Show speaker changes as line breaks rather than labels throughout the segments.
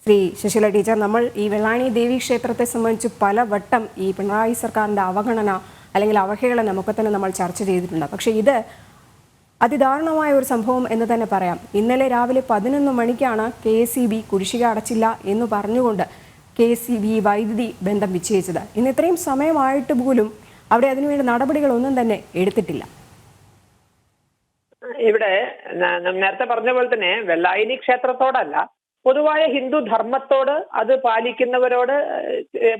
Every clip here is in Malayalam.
ശ്രീ ശശികല ടീച്ചർ, നമ്മൾ ഈ വെള്ളായണി ദേവി ക്ഷേത്രത്തെ സംബന്ധിച്ച് പലവട്ടം ഈ പിണറായി സർക്കാരിൻ്റെ അവഗണന അല്ലെങ്കിൽ അവഹേളനം ഒക്കെ തന്നെ നമ്മൾ ചർച്ച ചെയ്തിട്ടുണ്ട്. പക്ഷേ ഇത് അതിദാരുണമായ ഒരു സംഭവം എന്ന് തന്നെ പറയാം. ഇന്നലെ രാവിലെ 11 മണിക്കാണ് KSEB കുടിശ്ശിക അടച്ചില്ല എന്ന് പറഞ്ഞുകൊണ്ട് KSEB വൈദ്യുതി ബന്ധം വിച്ഛേദിച്ചത്. ഇന്ന് ഇത്രയും സമയമായിട്ട് പോലും അവിടെ അതിനുവേണ്ടി നടപടികളൊന്നും തന്നെ എടുത്തിട്ടില്ല.
ഇവിടെ നേരത്തെ പറഞ്ഞ പോലെ തന്നെ വെള്ളായണി ക്ഷേത്രത്തോടല്ല, പൊതുവായ ഹിന്ദു ധർമ്മത്തോട് അത് പാലിക്കുന്നവരോട്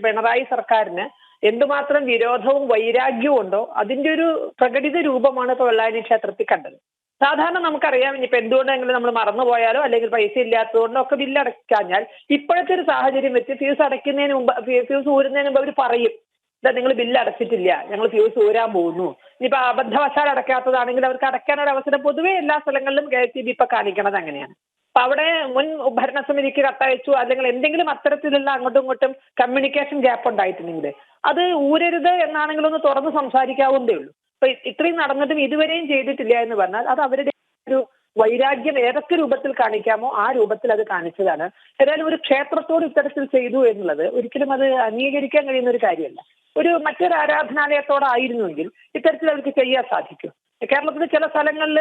പിണറായി സർക്കാരിന് എന്തുമാത്രം വിരോധവും വൈരാഗ്യവും ഉണ്ടോ അതിന്റെ ഒരു പ്രകടിത രൂപമാണ് ഇപ്പൊ വെള്ളായണി ക്ഷേത്രത്തിൽ കണ്ടത്. സാധാരണ നമുക്കറിയാം, ഇനിയിപ്പോ എന്തുകൊണ്ടെങ്കിലും നമ്മൾ മറന്നുപോയാലോ അല്ലെങ്കിൽ പൈസ ഇല്ലാത്തതുകൊണ്ടോ ഒക്കെ ബില്ല് അടയ്ക്കാഞ്ഞാൽ ഇപ്പോഴത്തെ ഒരു സാഹചര്യം വെച്ച് ഫ്യൂസ് അടയ്ക്കുന്നതിന് മുമ്പ്, ഫ്യൂസ് ഊരുന്നതിന് മുമ്പ് അവർ പറയും, ഇതാ നിങ്ങൾ ബില്ല് അടച്ചിട്ടില്ല, ഞങ്ങൾ ഫ്യൂസ് ഊരാൻ പോകുന്നു. ഇനിയിപ്പോ അബദ്ധവശാൽ അടയ്ക്കാത്തതാണെങ്കിൽ അവർക്ക് അടയ്ക്കാനൊരു അവസരം പൊതുവെ എല്ലാ സ്ഥലങ്ങളിലും KSEB ഇപ്പൊ കാണിക്കണത് അങ്ങനെയാണ്. അപ്പൊ അവിടെ മുൻ ഭരണസമിതിക്ക് കത്തയച്ചു അല്ലെങ്കിൽ എന്തെങ്കിലും അത്തരത്തിലുള്ള അങ്ങോട്ടും ഇങ്ങോട്ടും കമ്മ്യൂണിക്കേഷൻ ഗ്യാപ്പ് ഉണ്ടായിട്ടുണ്ടെങ്കിൽ അത് ഊരരുത് എന്നാണെങ്കിലും ഒന്ന് തുറന്ന് സംസാരിക്കാവുന്നതേ ഉള്ളൂ. അപ്പൊ ഇത്രയും നടന്നിട്ടും ഇതുവരെയും ചെയ്തിട്ടില്ല എന്ന് പറഞ്ഞാൽ അത് അവരുടെ ഒരു വൈരാഗ്യം ഏതൊക്കെ രൂപത്തിൽ കാണിക്കാമോ ആ രൂപത്തിൽ അത് കാണിച്ചതാണ്. ഏതായാലും ഒരു ക്ഷേത്രത്തോട് ഇത്തരത്തിൽ ചെയ്തു എന്നുള്ളത് ഒരിക്കലും അത് അംഗീകരിക്കാൻ കഴിയുന്ന ഒരു കാര്യമല്ല. മറ്റൊരു ആരാധനാലയത്തോടായിരുന്നുവെങ്കിൽ ഇത്തരത്തിൽ അവർക്ക് ചെയ്യാൻ സാധിക്കും. കേരളത്തിൽ ചില സ്ഥലങ്ങളിൽ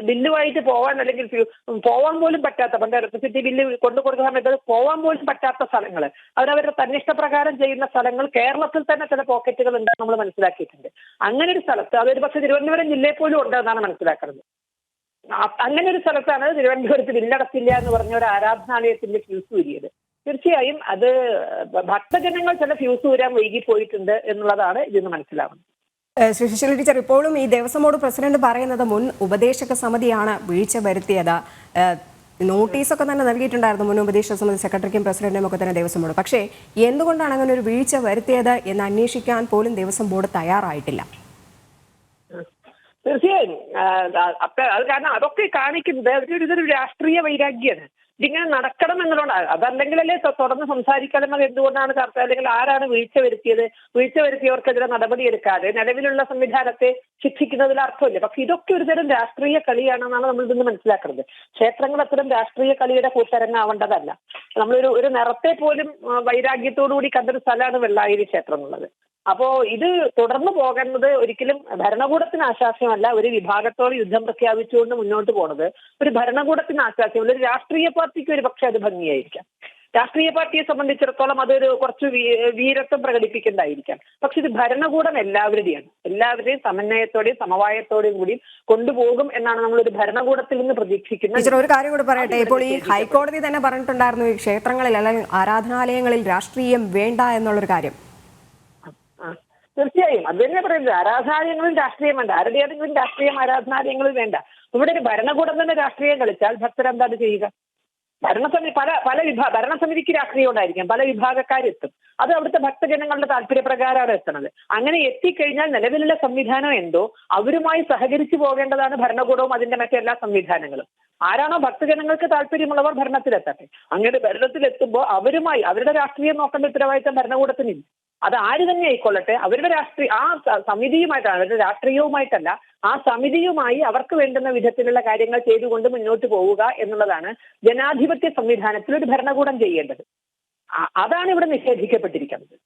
ബില്ലുമായിട്ട് പോവാൻ അല്ലെങ്കിൽ പോവാൻ പോലും പറ്റാത്ത, പണ്ട് ഇലക്ട്രിസിറ്റി ബില്ല് കൊണ്ടു കൊടുക്കുന്ന സമയത്ത് അത് പോവാൻ പോലും പറ്റാത്ത സ്ഥലങ്ങൾ, അവരവരുടെ തന്നിഷ്ടപ്രകാരം ചെയ്യുന്ന സ്ഥലങ്ങൾ കേരളത്തിൽ തന്നെ ചില പോക്കറ്റുകൾ ഉണ്ടെന്ന് നമ്മൾ മനസ്സിലാക്കിയിട്ടുണ്ട്. അങ്ങനെ ഒരു സ്ഥലത്ത്, അതൊരു പക്ഷേ തിരുവനന്തപുരം ജില്ലയിൽ പോലും ഉണ്ടെന്നാണ് മനസ്സിലാക്കുന്നത്. അങ്ങനെ ഒരു സ്ഥലത്താണ് തിരുവനന്തപുരത്ത് ബില്ലടച്ചില്ല എന്ന് പറഞ്ഞ ഒരു ആരാധനാലയത്തിന്റെ ഫ്യൂസ് ഊരിയത്. തീർച്ചയായും അത് ഭക്തജനങ്ങൾ ചില ഫ്യൂസ് ഊരാൻ വൈകിപ്പോയിട്ടുണ്ട് എന്നുള്ളതാണ് ഇതിന് മനസ്സിലാവുന്നത്.
ശ്രീ ശശികല ടീച്ചർ, ഇപ്പോഴും ഈ ദേവസ്വം ബോർഡ് പ്രസിഡന്റ് പറയുന്നത് മുൻ ഉപദേശക സമിതിയാണ് വീഴ്ച വരുത്തിയത്. നോട്ടീസൊക്കെ തന്നെ നൽകിയിട്ടുണ്ടായിരുന്നു മുൻ ഉപദേശക സമിതി സെക്രട്ടറിക്കും പ്രസിഡന്റിനും ഒക്കെ തന്നെ ദേവസ്വം ബോർഡ്. പക്ഷേ എന്തുകൊണ്ടാണ് അങ്ങനെ ഒരു വീഴ്ച വരുത്തിയത് എന്ന് അന്വേഷിക്കാൻ പോലും ദേവസ്വം ബോർഡ് തയ്യാറായിട്ടില്ല?
തീർച്ചയായും അത് കാരണം അതൊക്കെ കാണിക്കുന്നത് ഇതൊരു രാഷ്ട്രീയ വൈരാഗ്യമാണ്. ഇതിങ്ങനെ നടക്കണം എന്നുള്ളതാണ്. അതല്ലെങ്കിലല്ലേ തുറന്ന് സംസാരിക്കണം അത് എന്തുകൊണ്ടാണ് ചർച്ച, അല്ലെങ്കിൽ ആരാണ് വീഴ്ച വരുത്തിയത്, വീഴ്ച വരുത്തിയവർക്കെതിരെ നടപടിയെടുക്കാതെ നിലവിലുള്ള സംവിധാനത്തെ ശിക്ഷിക്കുന്നതിൽ അർത്ഥമില്ല. പക്ഷെ ഇതൊക്കെ ഒരുതരം രാഷ്ട്രീയ കളിയാണെന്നാണ് നമ്മൾ ഇന്ന് മനസ്സിലാക്കുന്നത്. ക്ഷേത്രങ്ങൾ അത്തരം രാഷ്ട്രീയ കളിയുടെ കൂട്ടരങ്ങാവേണ്ടതല്ല. നമ്മളൊരു നിറത്തെ പോലും വൈരാഗ്യത്തോടുകൂടി കണ്ടൊരു സ്ഥലമാണ് വെള്ളായണി ക്ഷേത്രം എന്നുള്ളത്. അപ്പോ ഇത് തുടർന്ന് പോകുന്നത് ഒരിക്കലും ഭരണകൂടത്തിന് ആശാസ്യമല്ല. ഒരു വിഭാഗത്തോട് യുദ്ധം പ്രഖ്യാപിച്ചുകൊണ്ട് മുന്നോട്ട് പോണത് ഒരു ഭരണകൂടത്തിന് ആശാസ്യമല്ല. ഒരു രാഷ്ട്രീയ പാർട്ടിക്ക് ഒരു പക്ഷേ അത് ഭംഗിയായിരിക്കാം. രാഷ്ട്രീയ പാർട്ടിയെ സംബന്ധിച്ചിടത്തോളം അതൊരു കുറച്ച് വീരത്വം പ്രകടിപ്പിക്കേണ്ടതായിരിക്കാം. പക്ഷെ ഇത് ഭരണകൂടം എല്ലാവരുടെയും സമന്വയത്തോടെയും സമവായത്തോടെയും കൂടി കൊണ്ടുപോകും എന്നാണ് നമ്മളൊരു ഭരണകൂടത്തിൽ നിന്ന് പ്രതീക്ഷിക്കുന്നത്.
ഒരു കാര്യം കൂടി പറയട്ടെ, ഇപ്പോൾ ഈ ഹൈക്കോടതി തന്നെ പറഞ്ഞിട്ടുണ്ടായിരുന്നു ഈ ക്ഷേത്രങ്ങളിൽ അല്ലെങ്കിൽ ആരാധനാലയങ്ങളിൽ രാഷ്ട്രീയം വേണ്ട എന്നുള്ളൊരു കാര്യം.
തീർച്ചയായും അത് തന്നെ പറയുന്നത്. ആരാധനാലയങ്ങളിൽ രാഷ്ട്രീയം വേണ്ട, ആരുടെയെങ്കിലും രാഷ്ട്രീയം ആരാധനാലയങ്ങളിൽ വേണ്ട. ഇവിടെ ഒരു ഭരണകൂടം തന്നെ രാഷ്ട്രീയം കളിച്ചാൽ ഭക്തരെന്താണ് ചെയ്യുക? ഭരണസമിതിക്ക് രാഷ്ട്രീയം ഉണ്ടായിരിക്കാം, പല വിഭാഗക്കാരെത്തും. അത് അവിടുത്തെ ഭക്തജനങ്ങളുടെ താല്പര്യപ്രകാരമാണ് എത്തുന്നത്. അങ്ങനെ എത്തിക്കഴിഞ്ഞാൽ നിലവിലുള്ള സംവിധാനം എന്തോ അവരുമായി സഹകരിച്ചു പോകേണ്ടതാണ് ഭരണകൂടവും അതിന്റെ മറ്റെല്ലാ സംവിധാനങ്ങളും. ആരാണോ ഭക്തജനങ്ങൾക്ക് താല്പര്യമുള്ളവർ ഭരണത്തിലെത്തട്ടെ. അങ്ങനെ ഭരണത്തിലെത്തുമ്പോൾ അവരുടെ രാഷ്ട്രീയം നോക്കേണ്ട ഉത്തരവാദിത്തം ഭരണകൂടത്തിനില്ല. അത് ആര് തന്നെ ആയിക്കൊള്ളട്ടെ, അവരുടെ സമിതിയുമായിട്ടാണ്, അവരുടെ രാഷ്ട്രീയവുമായിട്ടല്ല, ആ സമിതിയുമായി അവർക്ക് വേണ്ടുന്ന വിധത്തിലുള്ള കാര്യങ്ങൾ ചെയ്തുകൊണ്ട് മുന്നോട്ട് പോവുക എന്നുള്ളതാണ് ജനാധിപത്യ സംവിധാനത്തിൽ ഒരു ഭരണകൂടം ചെയ്യേണ്ടത്. അതാണ് ഇവിടെ നിഷേധിക്കപ്പെട്ടിരിക്കുന്നത്.